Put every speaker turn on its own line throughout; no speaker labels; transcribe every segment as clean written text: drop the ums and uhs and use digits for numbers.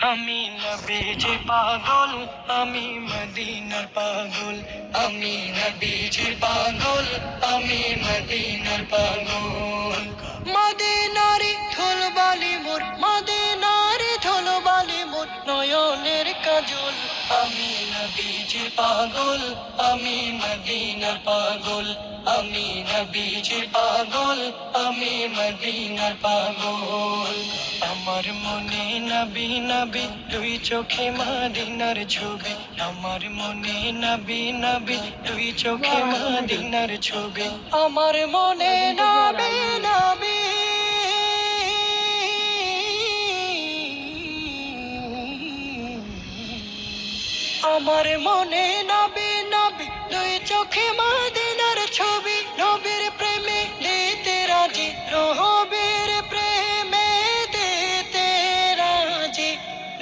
আমি নবীজি পাগল, আমি মদিনার পাগল। আমি নবীজি পাগল, আমি মদিনার পাগল। মদিনারি ধুলবালি মোর, মদিনারি ধুলবালি মোর নয়নের কাজল। আমি নবীজি পাগল, আমি মদিনার পাগল। আমি নবীজি পাগল, আমি মদিনার পাগল। আমার মনে নবী নবী দুই চোখে মদিনার ছবি। আমার মনে নবী নবী দুই চোখে মদিনার ছবি। আমার মনে নবী নবী আমার মনে নবী নবী দুই চোখে মদিনার ছবি। নবীর প্রেমে দিতে রাজি, নবীর প্রেমে দিতে রাজি,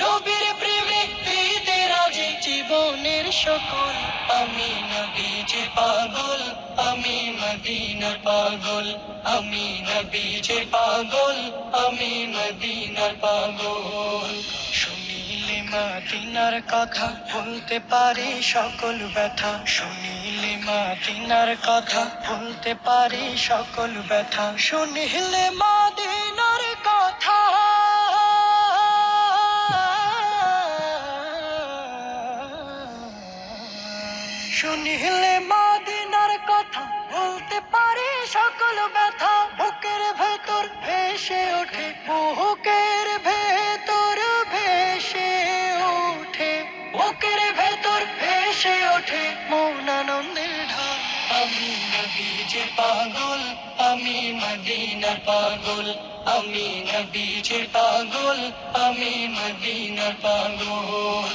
নবীর প্রেমে দিতে রাজি জীবনের সকল। আমি নবীজি পাগল, আমি মদিনার পাগল। আমি নবীজি পাগল, আমি মদিনার পাগল। শুনিলে মদিনার কথা বলতে পারি সকল ব্যথা। শুনিলে মদিনার কথা বলতে পারি সকল ব্যথা। শুনিলে মদিনার কথা শুনিলে মদিনার কথা বলতে পারি সকল ব্যথা। বুকের ভেতর ভেসে ওঠে, বুকের ভেতর ভেসে ওঠে, বুকের ভেতর ভেসে ওঠে মৌন আনন্দের ঢল। আমি নবীজি পাগল, আমি মদিনার পাগল। আমি নবীজি পাগল, আমি মদিনার পাগল।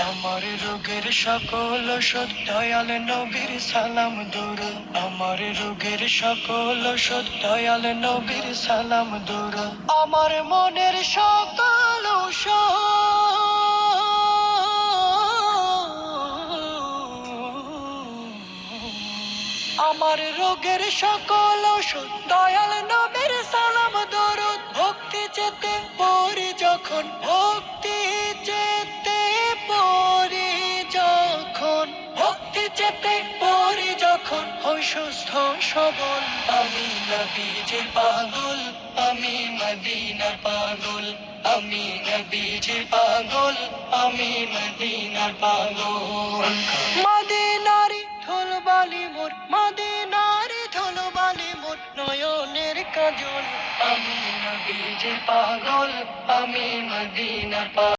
আমার রোগের সকল ওষুধ দয়াল নবীর সালাম দরুদ। আমার রোগের সকল ওষুধ দয়াল নবীর সালাম দরুদ। আমার মনের সকল আমার রোগের সকল ওষুধ দয়াল নবীর সালাম দরুদ। ভক্তি চেতে পড়ি যখন, ভক্তি চেতে পড়ি যখন, ভক্তি চেতে পড়ি যখন হই সুস্থ সবল। আমি নবীজি পাগল, আমি মদিনার পাগল। আমি নবীজি পাগল, আমি মদিনার পাগল। মদিনারি ধুলবালি মোর, মদিনারি ধুলবালি মোর নয়নের কাজল। আমি নবীজি পাগল, আমি মদিনার পাগল।